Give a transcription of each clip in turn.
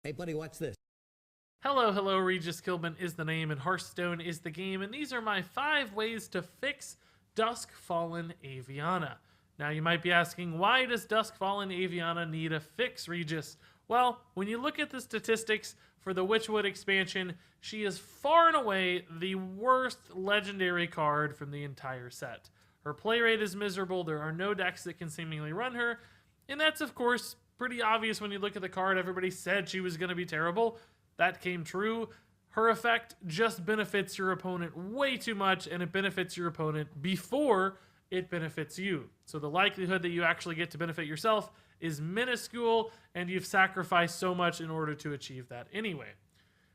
Hey buddy, watch this. Hello, Regis Kilman is the name and Hearthstone is the game, and these are my 5 ways to fix Duskfallen Aviana. Now you might be asking, why does Duskfallen Aviana need a fix, Regis? Well, when you look at the statistics for the Witchwood expansion, she is far and away the worst legendary card from the entire set. Her play rate is miserable, there are no decks that can seemingly run her, and that's of course pretty obvious when you look at the card. Everybody said she was going to be terrible. That came true. Her effect just benefits your opponent way too much, and it benefits your opponent before it benefits you. So the likelihood that you actually get to benefit yourself is minuscule, and you've sacrificed so much in order to achieve that anyway.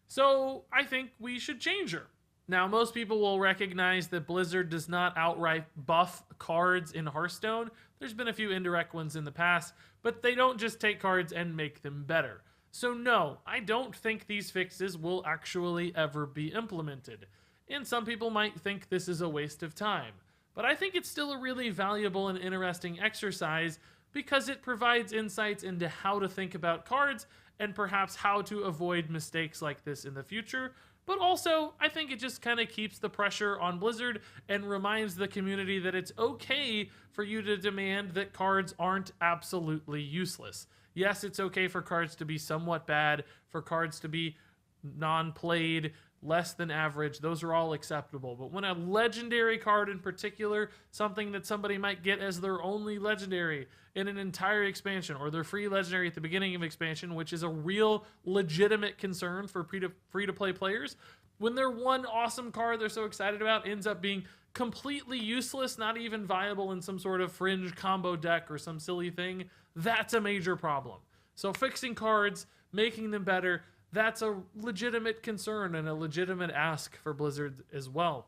So I think we should change her. Now, most people will recognize that Blizzard does not outright buff cards in Hearthstone. There's been a few indirect ones in the past, but they don't just take cards and make them better. So no, I don't think these fixes will actually ever be implemented. And some people might think this is a waste of time. But I think it's still a really valuable and interesting exercise because it provides insights into how to think about cards and perhaps how to avoid mistakes like this in the future. But also, I think it just kind of keeps the pressure on Blizzard and reminds the community that it's okay for you to demand that cards aren't absolutely useless. Yes, it's okay for cards to be somewhat bad, for cards to be non-played, less than average. Those are all acceptable. But when a legendary card in particular, something that somebody might get as their only legendary in an entire expansion, or their free legendary at the beginning of expansion, which is a real legitimate concern for free-to-play players, when their one awesome card they're so excited about ends up being completely useless, not even viable in some sort of fringe combo deck or some silly thing, that's a major problem. So fixing cards, making them better, that's a legitimate concern and a legitimate ask for Blizzard as well.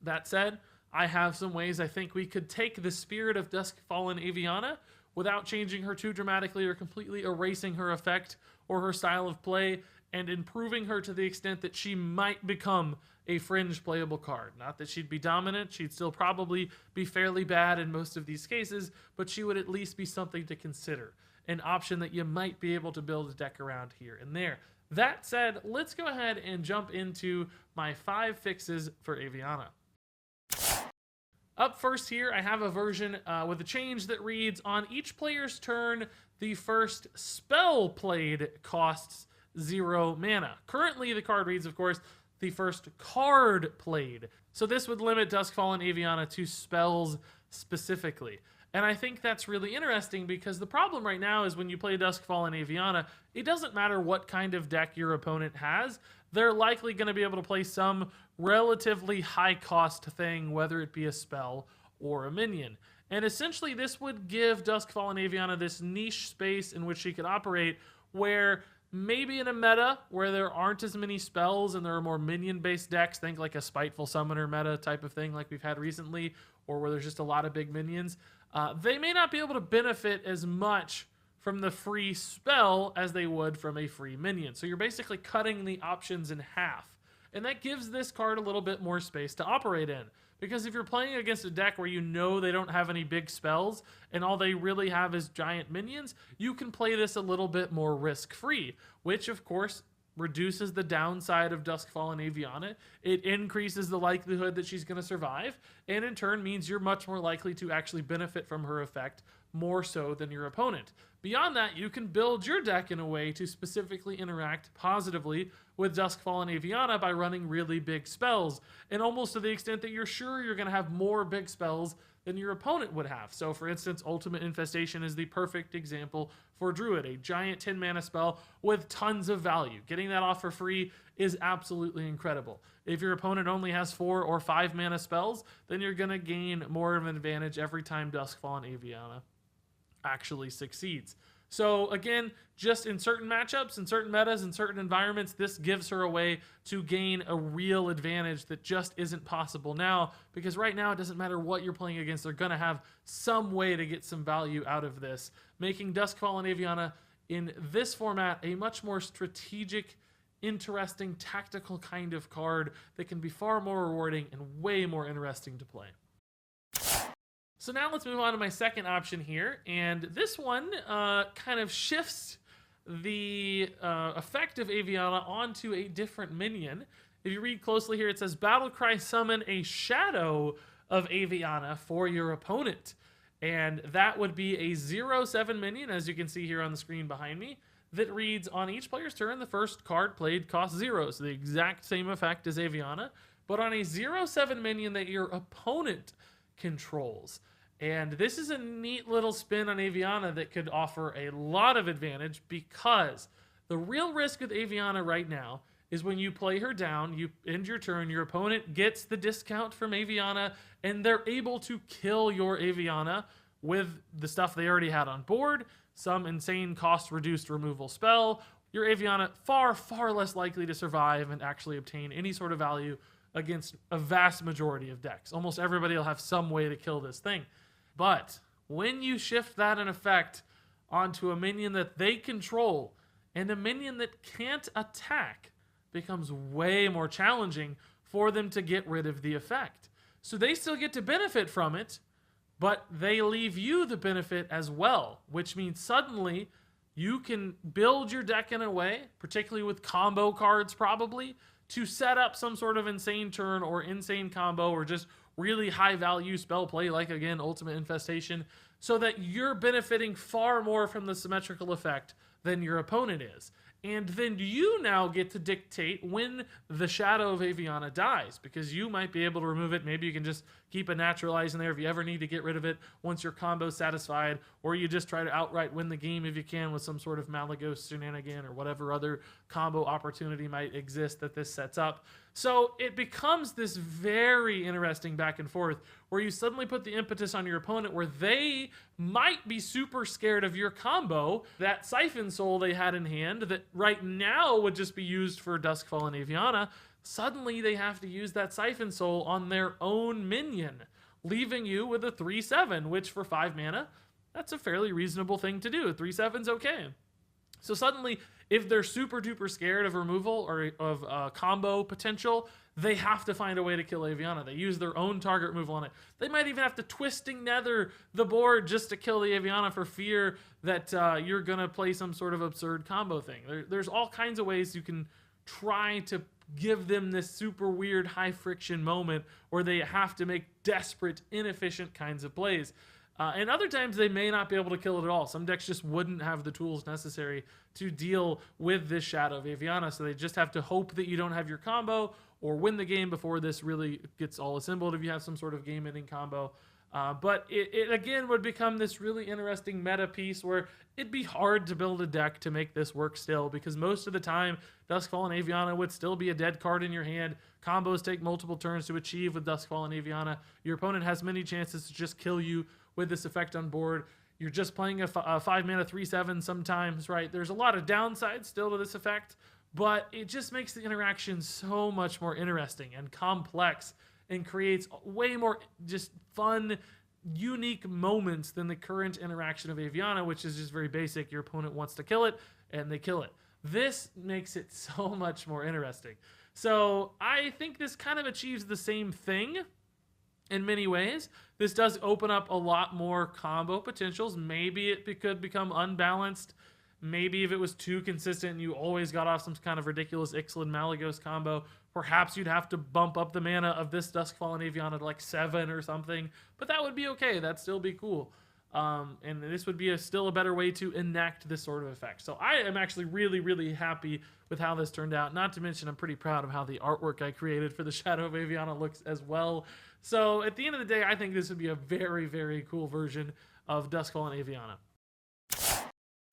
That said, I have some ways I think we could take the spirit of Duskfallen Aviana without changing her too dramatically or completely erasing her effect or her style of play and improving her to the extent that she might become a fringe playable card. Not that she'd be dominant, she'd still probably be fairly bad in most of these cases, but she would at least be something to consider. An option that you might be able to build a deck around here and there. That said, let's go ahead and jump into my 5 fixes for Aviana. Up first here, I have a version with a change that reads, on each player's turn, the first spell played costs 0 mana. Currently, the card reads, of course, the first card played. So this would limit Duskfallen Aviana to spells specifically. And I think that's really interesting because the problem right now is when you play Duskfallen Aviana, it doesn't matter what kind of deck your opponent has, they're likely going to be able to play some relatively high cost thing, whether it be a spell or a minion. And essentially this would give Duskfallen Aviana this niche space in which she could operate where maybe in a meta where there aren't as many spells and there are more minion-based decks, think like a Spiteful Summoner meta type of thing like we've had recently, or where there's just a lot of big minions, they may not be able to benefit as much from the free spell as they would from a free minion. So you're basically cutting the options in half. And that gives this card a little bit more space to operate in. Because if you're playing against a deck where you know they don't have any big spells and all they really have is giant minions, you can play this a little bit more risk-free, which of course reduces the downside of Duskfallen Aviana. It increases the likelihood that she's going to survive, and in turn means you're much more likely to actually benefit from her effect more so than your opponent. Beyond that, you can build your deck in a way to specifically interact positively with Duskfallen Aviana by running really big spells, and almost to the extent that you're sure you're going to have more big spells than your opponent would have. So for instance, Ultimate Infestation is the perfect example for Druid, a giant 10 mana spell with tons of value. Getting that off for free is absolutely incredible. If your opponent only has 4 or 5 mana spells, then you're going to gain more of an advantage every time Duskfallen Aviana actually succeeds. So again, just in certain matchups, in certain metas, in certain environments, this gives her a way to gain a real advantage that just isn't possible now, because right now it doesn't matter what you're playing against, they're going to have some way to get some value out of this, making Duskfallen Aviana in this format a much more strategic, interesting, tactical kind of card that can be far more rewarding and way more interesting to play. So now let's move on to my second option here, and this one kind of shifts the effect of Aviana onto a different minion. If you read closely here, it says Battlecry summon a shadow of Aviana for your opponent. And that would be a 0/7 minion, as you can see here on the screen behind me, that reads, on each player's turn, the first card played costs 0. So the exact same effect as Aviana, but on a 0/7 minion that your opponent controls. And this is a neat little spin on Aviana that could offer a lot of advantage, because the real risk with Aviana right now is when you play her down, you end your turn, your opponent gets the discount from Aviana, and they're able to kill your Aviana with the stuff they already had on board, some insane cost-reduced removal spell. Your Aviana far, far less likely to survive and actually obtain any sort of value against a vast majority of decks. Almost everybody will have some way to kill this thing. But when you shift that in effect onto a minion that they control, and a minion that can't attack, becomes way more challenging for them to get rid of the effect. So they still get to benefit from it, but they leave you the benefit as well, which means suddenly you can build your deck in a way, particularly with combo cards probably, to set up some sort of insane turn or insane combo or just really high value spell play, like again Ultimate Infestation, so that you're benefiting far more from the symmetrical effect than your opponent is. And then you now get to dictate when the Shadow of Aviana dies, because you might be able to remove it. Maybe you can just keep a Naturalize in there if you ever need to get rid of it once your combo's satisfied, or you just try to outright win the game if you can with some sort of Malagos shenanigan or whatever other combo opportunity might exist that this sets up. So it becomes this very interesting back and forth where you suddenly put the impetus on your opponent where they might be super scared of your combo, that Siphon Soul they had in hand that right now would just be used for Duskfallen Aviana. Suddenly they have to use that Siphon Soul on their own minion, leaving you with a 3/7, which for 5 mana, that's a fairly reasonable thing to do. 3/7's okay. So suddenly, if they're super duper scared of removal or of combo potential, they have to find a way to kill Aviana. They use their own target removal on it. They might even have to Twisting Nether the board just to kill the Aviana for fear that you're going to play some sort of absurd combo thing. There's all kinds of ways you can try to give them this super weird high friction moment where they have to make desperate, inefficient kinds of plays. And other times they may not be able to kill it at all. Some decks just wouldn't have the tools necessary to deal with this Shadow of Aviana, so they just have to hope that you don't have your combo or win the game before this really gets all assembled if you have some sort of game-ending combo. But it again would become this really interesting meta piece where it'd be hard to build a deck to make this work still, because most of the time Duskfallen Aviana would still be a dead card in your hand. Combos take multiple turns to achieve with Duskfallen Aviana. Your opponent has many chances to just kill you with this effect on board. You're just playing a 5 mana 3/7 sometimes, right? There's a lot of downsides still to this effect, but it just makes the interaction so much more interesting and complex and creates way more just fun, unique moments than the current interaction of Aviana, which is just very basic. Your opponent wants to kill it, and they kill it. This makes it so much more interesting. So I think this kind of achieves the same thing in many ways. This does open up a lot more combo potentials. Maybe it could become unbalanced. Maybe if it was too consistent and you always got off some kind of ridiculous Ixalan Malagos combo, perhaps you'd have to bump up the mana of this Duskfallen Aviana to like 7 or something. But that would be okay. That'd still be cool. And this would be still a better way to enact this sort of effect. So I am actually really, really happy with how this turned out. Not to mention I'm pretty proud of how the artwork I created for the Shadow of Aviana looks as well. So at the end of the day, I think this would be a very, very cool version of Duskfallen Aviana.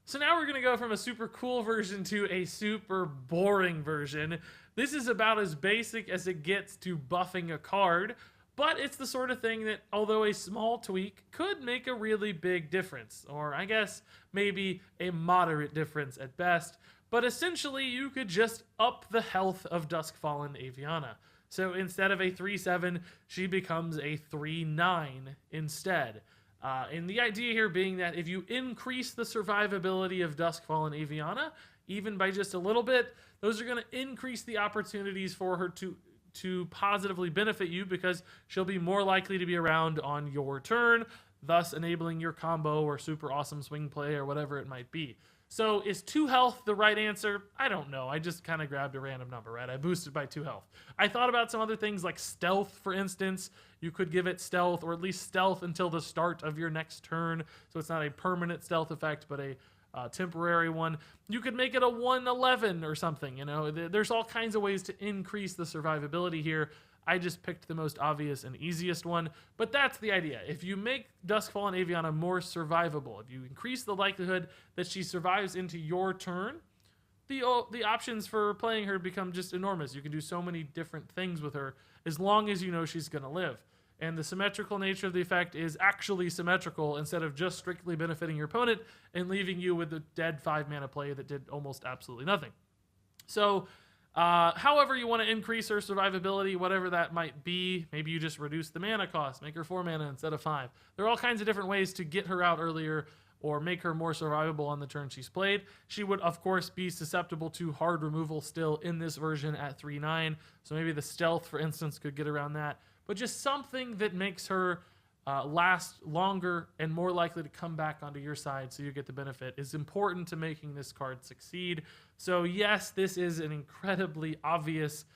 So now we're going to go from a super cool version to a super boring version. This is about as basic as it gets to buffing a card, but it's the sort of thing that, although a small tweak, could make a really big difference. Or I guess maybe a moderate difference at best. But essentially, you could just up the health of Duskfallen Aviana. So instead of a 3/7, she becomes a 3/9 instead. And the idea here being that if you increase the survivability of Duskfallen Aviana, even by just a little bit, those are going to increase the opportunities for her to positively benefit you, because she'll be more likely to be around on your turn, thus enabling your combo or super awesome swing play or whatever it might be. So is 2 health the right answer? I don't know. I just kind of grabbed a random number, right? I boosted by 2 health. I thought about some other things like stealth, for instance. You could give it stealth, or at least stealth until the start of your next turn. So it's not a permanent stealth effect, but a temporary one. You could make it a 111 or something. You know, there's all kinds of ways to increase the survivability here. I just picked the most obvious and easiest one, but that's the idea. If you make Duskfallen Aviana more survivable, if you increase the likelihood that she survives into your turn, the options for playing her become just enormous. You can do so many different things with her as long as you know she's going to live. And the symmetrical nature of the effect is actually symmetrical instead of just strictly benefiting your opponent and leaving you with a dead 5 mana play that did almost absolutely nothing. So however you want to increase her survivability, whatever that might be, maybe you just reduce the mana cost, make her 4 mana instead of 5. There are all kinds of different ways to get her out earlier or make her more survivable on the turn she's played. She would, of course, be susceptible to hard removal still in this version at 3/9, so maybe the stealth, for instance, could get around that. But just something that makes her last longer and more likely to come back onto your side so you get the benefit is important to making this card succeed. So yes, this is an incredibly obvious,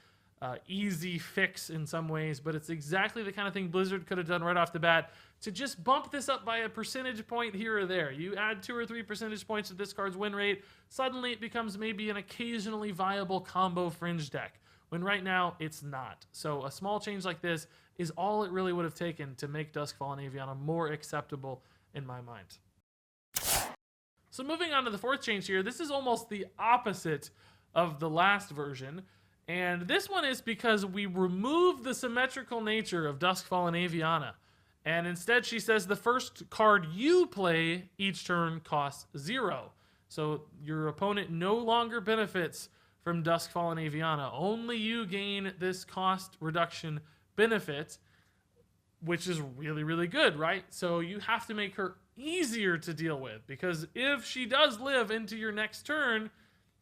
easy fix in some ways, but it's exactly the kind of thing Blizzard could have done right off the bat to just bump this up by a percentage point here or there. You add 2 or 3 percentage points to this card's win rate, suddenly it becomes maybe an occasionally viable combo fringe deck, when right now it's not. So a small change like this is all it really would have taken to make Duskfallen Aviana more acceptable in my mind. So moving on to the 4th change here, this is almost the opposite of the last version. And this one is because we remove the symmetrical nature of Duskfallen Aviana. And instead she says the first card you play each turn costs 0. So your opponent no longer benefits from Duskfallen Aviana. Only you gain this cost reduction benefit, which is really, really good, right? So you have to make her easier to deal with, because if she does live into your next turn,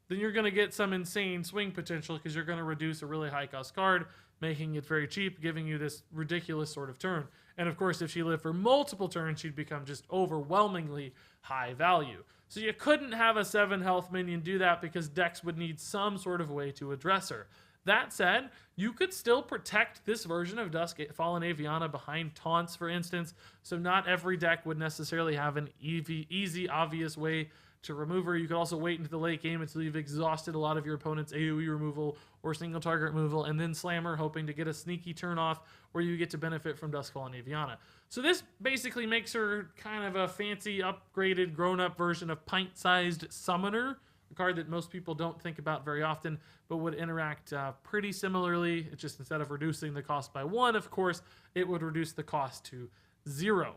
then you're going to get some insane swing potential because you're going to reduce a really high cost card, making it very cheap, giving you this ridiculous sort of turn. And of course, if she lived for multiple turns, she'd become just overwhelmingly high value. So you couldn't have a 7 health minion do that because decks would need some sort of way to address her. That said, you could still protect this version of Duskfallen Aviana behind taunts, for instance, so not every deck would necessarily have an easy, obvious way to remove her. You could also wait into the late game until you've exhausted a lot of your opponent's AoE removal or single target removal, and then slam her, hoping to get a sneaky turn off where you get to benefit from Duskfallen Aviana. So this basically makes her kind of a fancy, upgraded, grown-up version of pint-sized Summoner, a card that most people don't think about very often, but would interact pretty similarly. It's just instead of reducing the cost by 1, of course, it would reduce the cost to 0.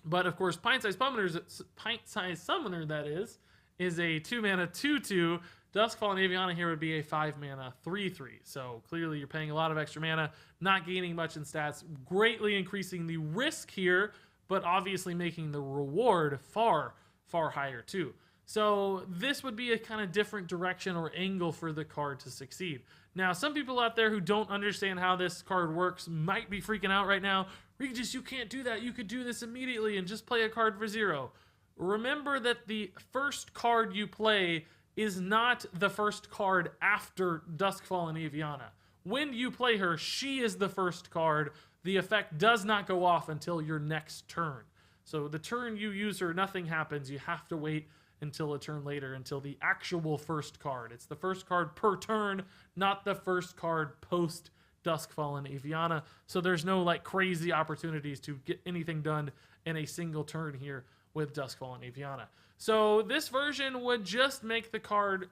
But of course, pint-sized Summoner, that is a 2-mana 2/2. Duskfallen Aviana here would be a 5-mana 3/3. So clearly you're paying a lot of extra mana, not gaining much in stats, greatly increasing the risk here, but obviously making the reward far, far higher too. So this would be a kind of different direction or angle for the card to succeed. Now, some people out there who don't understand how this card works might be freaking out right now. Regis, you can't do that. You could do this immediately and just play a card for 0. Remember that the first card you play is not the first card after Duskfallen Aviana. When you play her, she is the first card. The effect does not go off until your next turn. So the turn you use her, nothing happens. You have to wait until a turn later, until the actual first card. It's the first card per turn, not the first card post Duskfallen Aviana. So there's no like crazy opportunities to get anything done in a single turn here with Duskfallen Aviana. So this version would just make the card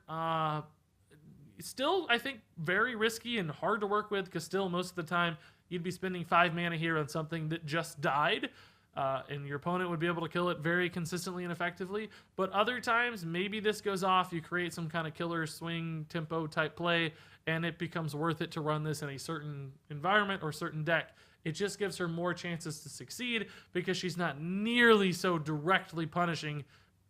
still, I think, very risky and hard to work with, because still most of the time you'd be spending 5 mana here on something that just died. And your opponent would be able to kill it very consistently and effectively. But other times, maybe this goes off, you create some kind of killer swing tempo type play, and it becomes worth it to run this in a certain environment or certain deck. It just gives her more chances to succeed because she's not nearly so directly punishing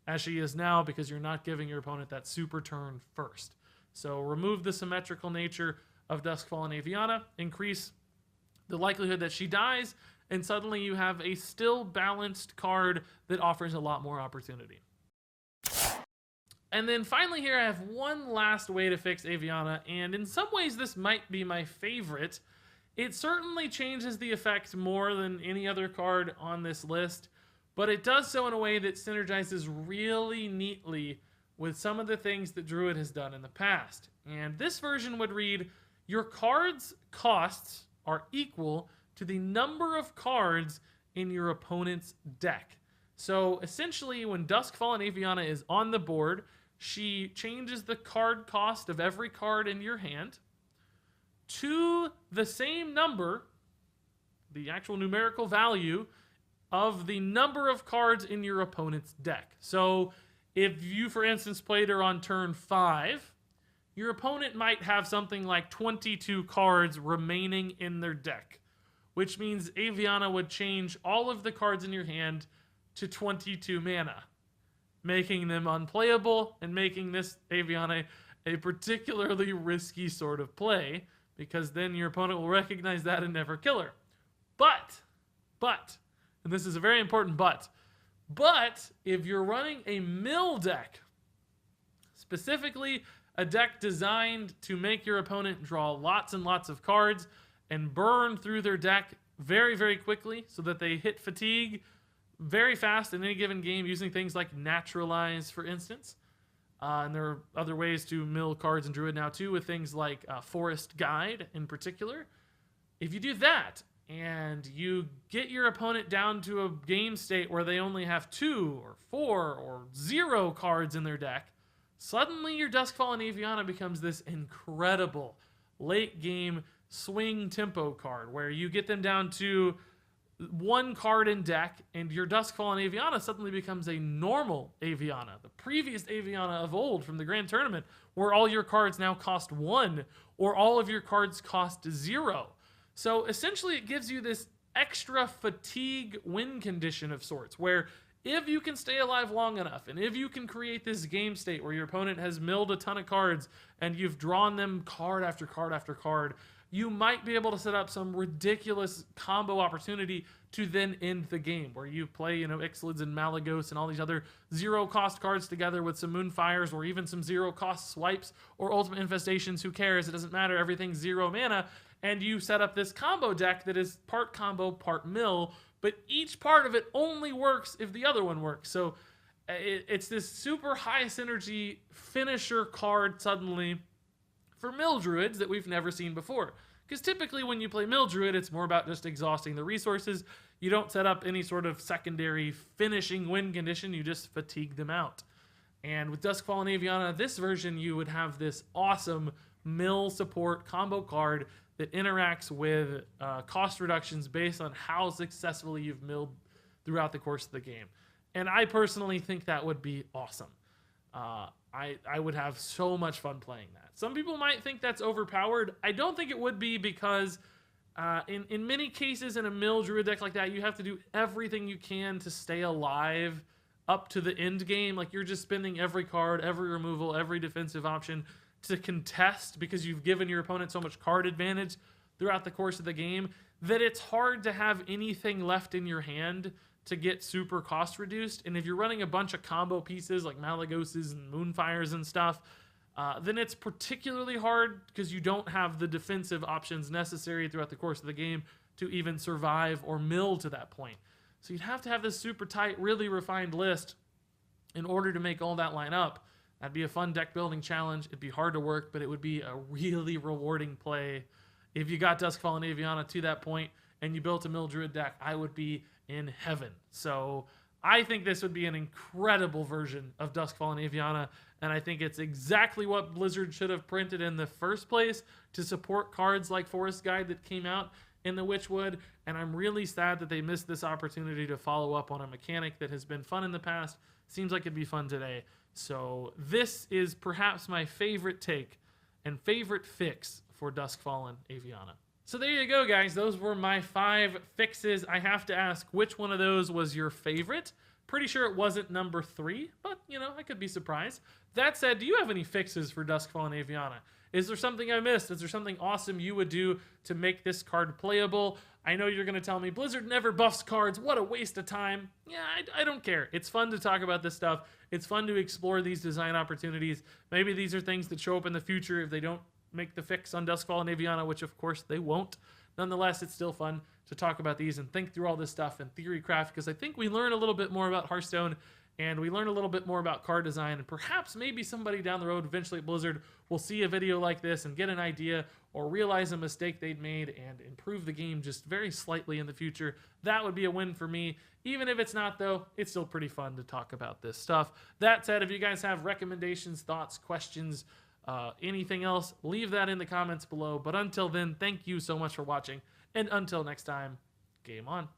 as she is now, because you're not giving your opponent that super turn first. So remove the symmetrical nature of Duskfallen Aviana, increase the likelihood that she dies, and suddenly you have a still balanced card that offers a lot more opportunity. And then finally here, I have one last way to fix Aviana, and in some ways this might be my favorite. It certainly changes the effect more than any other card on this list, but it does so in a way that synergizes really neatly with some of the things that Druid has done in the past. And this version would read, your cards' costs are equal to the number of cards in your opponent's deck. So essentially, when Duskfallen Aviana is on the board, she changes the card cost of every card in your hand to the same number, the actual numerical value, of the number of cards in your opponent's deck. So if you, for instance, played her on turn 5, your opponent might have something like 22 cards remaining in their deck, which means Aviana would change all of the cards in your hand to 22 mana, making them unplayable and making this Aviana a particularly risky sort of play, because then your opponent will recognize that and never kill her. But, and this is a very important but if you're running a mill deck, specifically a deck designed to make your opponent draw lots and lots of cards and burn through their deck very, very quickly so that they hit fatigue very fast in any given game using things like Naturalize, for instance. And there are other ways to mill cards in Druid now too, with things like Forest Guide in particular. If you do that and you get your opponent down to a game state where they only have 2 or 4 or 0 cards in their deck, suddenly your Duskfallen Aviana becomes this incredible late game swing tempo card where you get them down to 1 card in deck, and your Duskfallen Aviana suddenly becomes a normal Aviana, the previous Aviana of old from the Grand Tournament, where all your cards now cost 1, or all of your cards cost 0. So essentially it gives you this extra fatigue win condition of sorts, where if you can stay alive long enough, and if you can create this game state where your opponent has milled a ton of cards, and you've drawn them card after card after card, you might be able to set up some ridiculous combo opportunity to then end the game, where you play, Ixalids and Malagos and all these other 0-cost cards together with some Moonfires or even some 0-cost swipes or Ultimate Infestations. Who cares? It doesn't matter. Everything's 0 mana. And you set up this combo deck that is part combo, part mill, but each part of it only works if the other one works. So it's this super high synergy finisher card suddenly for Mill Druids that we've never seen before. Because typically when you play Mill Druid, it's more about just exhausting the resources. You don't set up any sort of secondary finishing win condition, you just fatigue them out. And with Duskfallen Aviana, this version, you would have this awesome mill support combo card that interacts with cost reductions based on how successfully you've milled throughout the course of the game. And I personally think that would be awesome. I would have so much fun playing that. Some people might think that's overpowered. I don't think it would be, because in many cases in a mill Druid deck like that, you have to do everything you can to stay alive up to the end game. Like, you're just spending every card, every removal, every defensive option to contest, because you've given your opponent so much card advantage throughout the course of the game that it's hard to have anything left in your hand to get super cost reduced. And if you're running a bunch of combo pieces like Malagoses and Moonfires and stuff, then it's particularly hard because you don't have the defensive options necessary throughout the course of the game to even survive or mill to that point. So you'd have to have this super tight, really refined list in order to make all that line up. That'd be a fun deck building challenge. It'd be hard to work, but it would be a really rewarding play. If you got Duskfallen Aviana to that point and you built a Mill Druid deck, I would be in heaven. So I think this would be an incredible version of Duskfallen Aviana, and I think it's exactly what Blizzard should have printed in the first place to support cards like Forest Guide that came out in the Witchwood, and I'm really sad that they missed this opportunity to follow up on a mechanic that has been fun in the past. Seems like it'd be fun today. So this is perhaps my favorite take and favorite fix for Duskfallen Aviana. So there you go, guys. Those were my 5 fixes. I have to ask, which one of those was your favorite? Pretty sure it wasn't number 3, but, I could be surprised. That said, do you have any fixes for Duskfallen Aviana? Is there something I missed? Is there something awesome you would do to make this card playable? I know you're going to tell me Blizzard never buffs cards. What a waste of time. Yeah, I don't care. It's fun to talk about this stuff. It's fun to explore these design opportunities. Maybe these are things that show up in the future if they don't make the fix on Duskfallen Aviana, which of course they won't. Nonetheless, it's still fun to talk about these and think through all this stuff and theory craft, because I think we learn a little bit more about Hearthstone and we learn a little bit more about card design, and perhaps maybe somebody down the road eventually at Blizzard will see a video like this and get an idea or realize a mistake they'd made and improve the game just very slightly in the future. That would be a win for me. Even if it's not, though, it's still pretty fun to talk about this stuff. That said, if you guys have recommendations, thoughts, questions, anything else, leave that in the comments below. But until then, thank you so much for watching, and until next time, game on.